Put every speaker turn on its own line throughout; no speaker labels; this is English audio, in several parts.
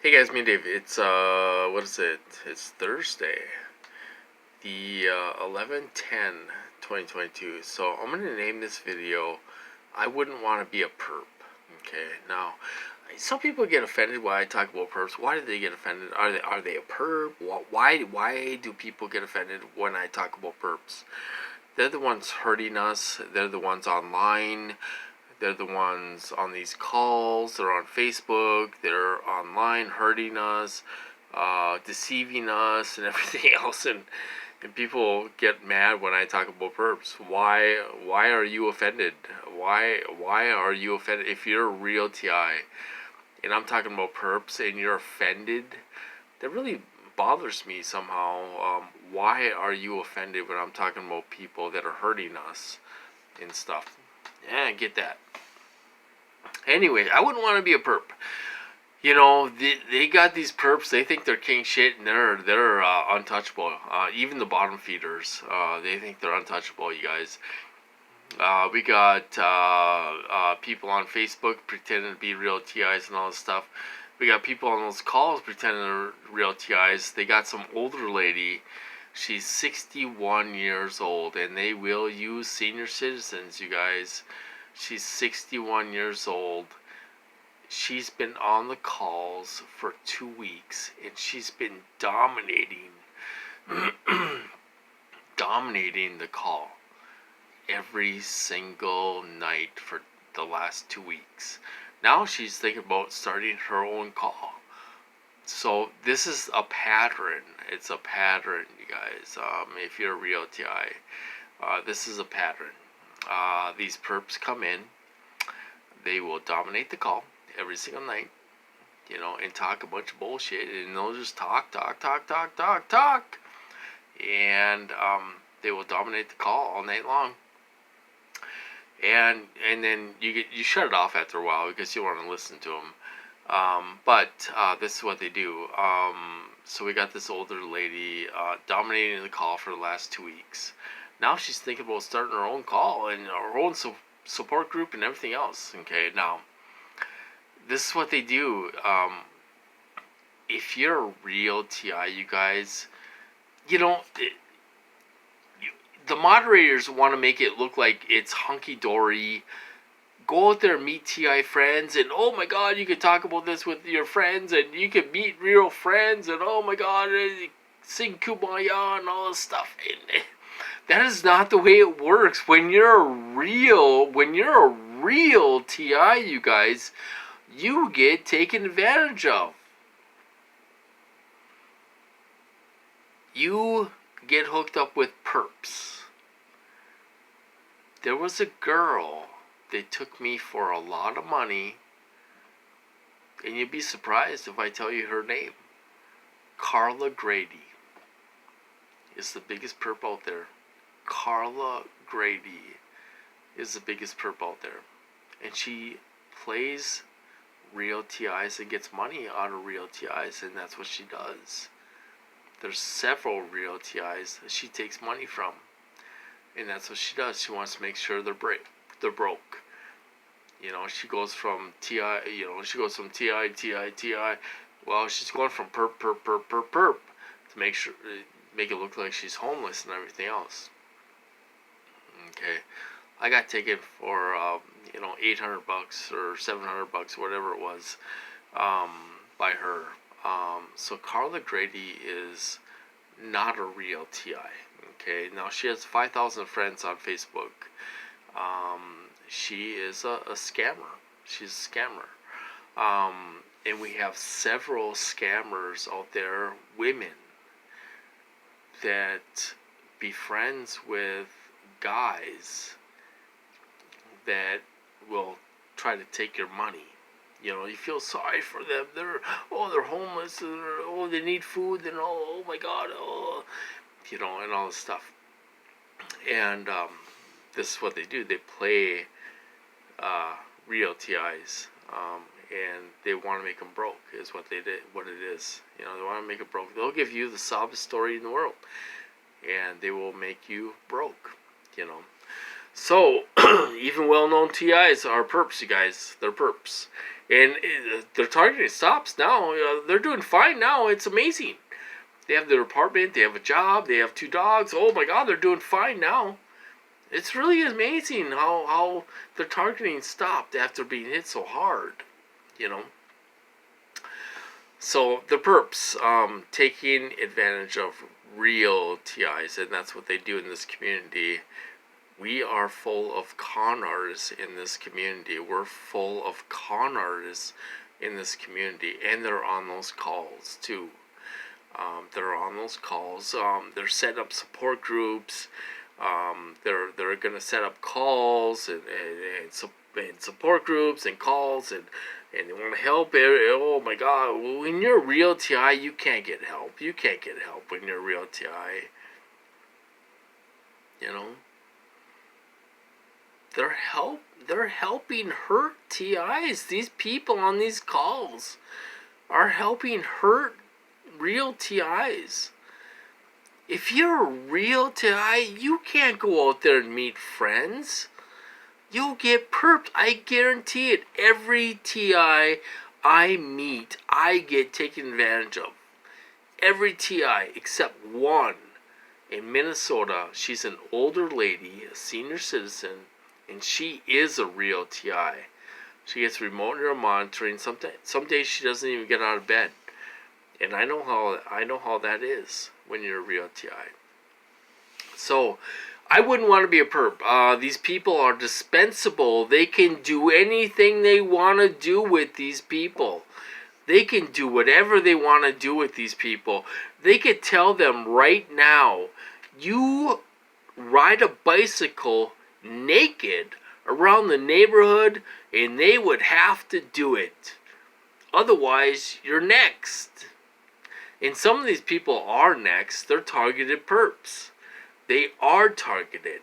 Hey guys, me and Dave. It's what is it? It's Thursday, the 11/10/2022. So I'm gonna name this video "I Wouldn't Want to Be a Perp." Okay. Now, some people get offended when I talk about perps. Why do they get offended? Are they a perp? Why do people get offended when I talk about perps? They're the ones hurting us. They're the ones online. They're the ones on these calls. They're on Facebook. They're online hurting us, deceiving us, and everything else. And people get mad when I talk about perps. Why are you offended? Why are you offended? If you're a real TI and I'm talking about perps and you're offended, that really bothers me somehow. Why are you offended when I'm talking about people that are hurting us and stuff? Yeah, I get that. Anyway, I wouldn't want to be a perp. You know, they got these perps. They think they're king shit, and they're untouchable. Even the bottom feeders, they think they're untouchable. You guys. We got people on Facebook pretending to be real TIs and all this stuff. We got people on those calls pretending they're real TIs. They got some older lady. She's 61 years old, and they will use senior citizens, you guys. She's 61 years old. She's been on the calls for 2 weeks, and she's been dominating dominating the call every single night for the last 2 weeks. Now she's thinking about starting her own call. So this is a pattern. It's a pattern, you guys. If you're a real TI, this is a pattern. These perps come in. They will dominate the call every single night, you know, and talk a bunch of bullshit, and they'll just talk, and they will dominate the call all night long. And then you shut it off after a while because you want to listen to them. But this is what they do. So we got this older lady dominating the call for the last 2 weeks. Now she's thinking about starting her own call and her own support group and everything else. Okay, now this is what they do. If you're a real TI, you guys, you know, the moderators want to make it look like it's hunky-dory. Go out there and meet TI friends, and oh my god, you can talk about this with your friends, and you can meet real friends, and oh my god, sing Kumbaya and all this stuff. And that is not the way it works. When you're a real TI, you guys, you get taken advantage of. You get hooked up with perps. There was a girl that took me for a lot of money, and you'd be surprised if I tell you her name. Carla Grady is the biggest perp out there. Carla Grady is the biggest perp out there. And she plays real TIs and gets money out of real TIs, and that's what she does. There's several real TIs that she takes money from, and that's what she does. She wants to make sure they're broke. You know, she goes from TI, TI, TI. Well, she's going from perp to make it look like she's homeless and everything else. Okay, I got taken for $800 or $700, whatever it was, by her. So Carla Grady is not a real TI. Okay, now she has 5,000 friends on Facebook. She is a scammer. She's a scammer. And we have several scammers out there, women, that be friends with guys that will try to take your money. You know, you feel sorry for them. They're homeless. They need food. And oh my God, and all this stuff. And this is what they do. They play real TIs, and they want to make them broke. Is what they did. What it is. You know, they want to make it broke. They'll give you the sobbest story in the world, and they will make you broke. You know. So, even well-known TIs are perps, you guys. They're perps. And they're targeting stops now. They're doing fine now. It's amazing. They have their apartment. They have a job. They have 2 dogs. Oh my God, they're doing fine now. It's really amazing how they're targeting stopped after being hit so hard. You know. So the perps taking advantage of real TIs, and that's what they do in this community. We are full of con artists in this community. We're full of con artists in this community, and they're on those calls too. They're on those calls. They're setting up support groups. They're gonna set up calls and support groups and calls and they want to help. Oh my God! When you're a real TI, you can't get help. You can't get help when you're a real TI. You know. They're helping hurt TIs. These people on these calls are helping hurt real TIs. If you're a real TI, you can't go out there and meet friends. You'll get perped. I guarantee it. Every TI I meet, I get taken advantage of. Every TI except one in Minnesota. She's an older lady, a senior citizen, and she is a real TI. She gets remote neural monitoring. Some days she doesn't even get out of bed, and I know how that is when you're a real TI. So, I wouldn't want to be a perp. These people are dispensable. They can do anything they want to do with these people. They can do whatever they want to do with these people. They could tell them right now, you ride a bicycle naked around the neighborhood, and they would have to do it. Otherwise, you're next. And some of these people are next. They're targeted perps. They are targeted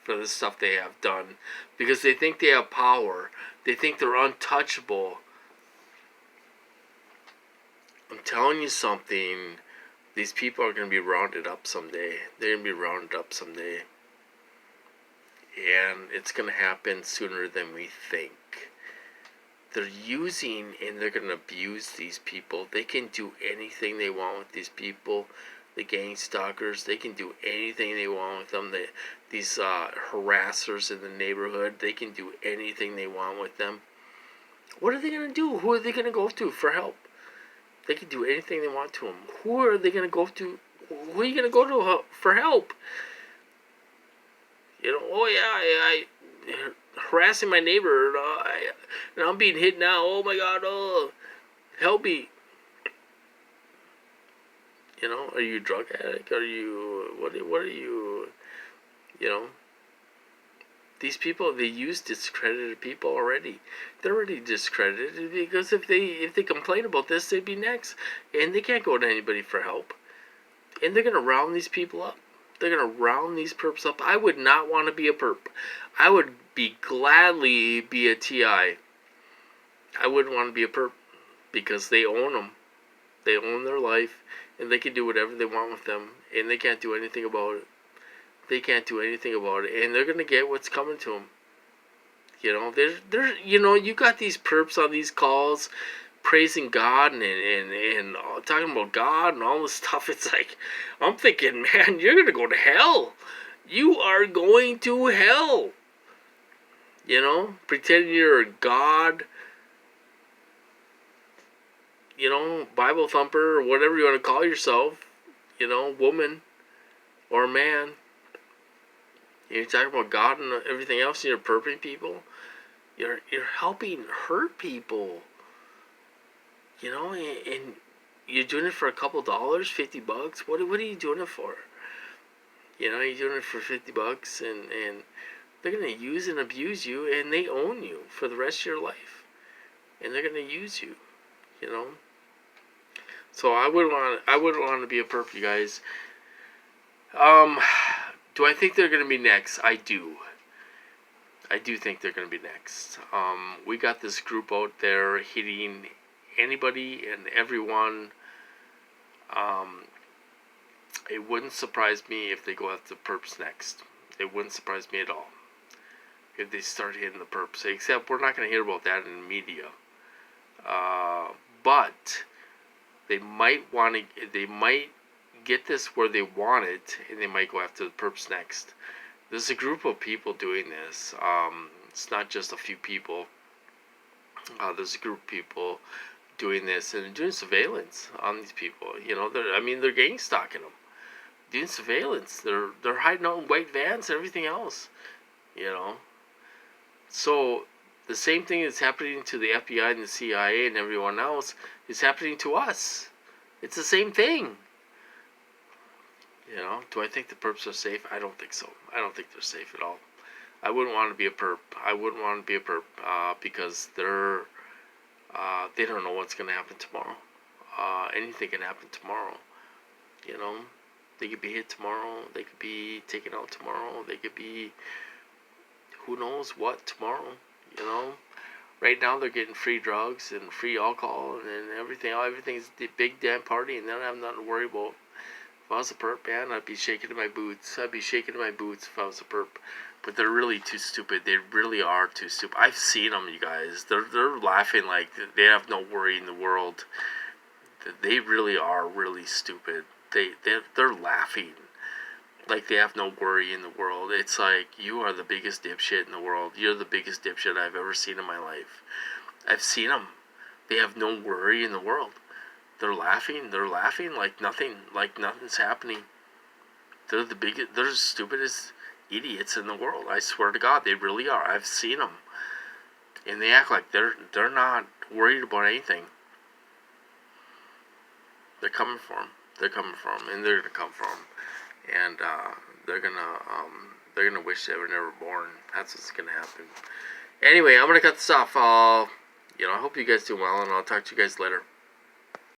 for the stuff they have done because they think they have power. They think they're untouchable. I'm telling you something. These people are going to be rounded up someday. They're going to be rounded up someday. And it's going to happen sooner than we think. They're using and they're going to abuse these people. They can do anything they want with these people. The gang stalkers, they can do anything they want with them. These harassers in the neighborhood, they can do anything they want with them. What are they going to do? Who are they going to go to for help? They can do anything they want to them. Who are they going to go to? Who are you going to go to for help? You know, oh yeah, I harassing my neighbor, and I'm being hit now. Oh my God, oh, help me. You know, are you a drug addict? Are you, what are you, you know? These people, they use discredited people already. They're already discredited because if they complain about this, they'd be next. And they can't go to anybody for help. And they're going to round these people up. They're going to round these perps up. I would not want to be a perp. I would gladly be a TI. I wouldn't want to be a perp because they own them. They own their life. And they can do whatever they want with them. And they can't do anything about it. They can't do anything about it. And they're going to get what's coming to them. You know, you know, you got these perps on these calls praising God and talking about God and all this stuff. It's like, I'm thinking, man, you're going to go to hell. You are going to hell. You know, pretending you're a God. You know, Bible thumper or whatever you want to call yourself, you know, woman or man. You're talking about God and everything else, and you're perping people. You're helping hurt people. You know, and you're doing it for a couple dollars, $50. What are you doing it for? You know, you're doing it for $50, and they're gonna use and abuse you, and they own you for the rest of your life, and they're gonna use you. You know. So I wouldn't want to be a perp, you guys. Do I think they're going to be next? I do. I do think they're going to be next. We got this group out there hitting anybody and everyone. It wouldn't surprise me if they go after perps next. It wouldn't surprise me at all. if they start hitting the perps. Except we're not going to hear about that in the media. But they might want to. They might get this where they want it, and they might go after the perps next. There's a group of people doing this. It's not just a few people. There's a group of people doing this and doing surveillance on these people. You know, they're gang stalking them, doing surveillance. They're hiding out in white vans and everything else. You know, so the same thing that's happening to the FBI and the CIA and everyone else is happening to us. It's the same thing. You know, do I think the perps are safe? I don't think so. I don't think they're safe at all. I wouldn't want to be a perp. I wouldn't want to be a perp because they don't know what's going to happen tomorrow. Anything can happen tomorrow. You know, they could be hit tomorrow. They could be taken out tomorrow. They could be who knows what tomorrow. You know, right now they're getting free drugs and free alcohol and everything. Everything's the big damn party, and they don't have nothing to worry about. If I was a perp, man, I'd be shaking in my boots. I'd be shaking in my boots if I was a perp. But they're really too stupid. They really are too stupid. I've seen them, you guys. They're laughing like they have no worry in the world. They really are really stupid. They're laughing like they have no worry in the world. It's like, you are the biggest dipshit in the world. You're the biggest dipshit I've ever seen in my life. I've seen them. They have no worry in the world. They're laughing like nothing's happening. They're the stupidest idiots in the world. I swear to God, they really are. I've seen them, and they act like they're not worried about anything. They're coming for them. They're coming for them, and they're gonna come for them, and they're gonna wish they were never born. That's what's gonna happen. Anyway, I'm gonna cut this off. I hope you guys do well, and I'll talk to you guys later.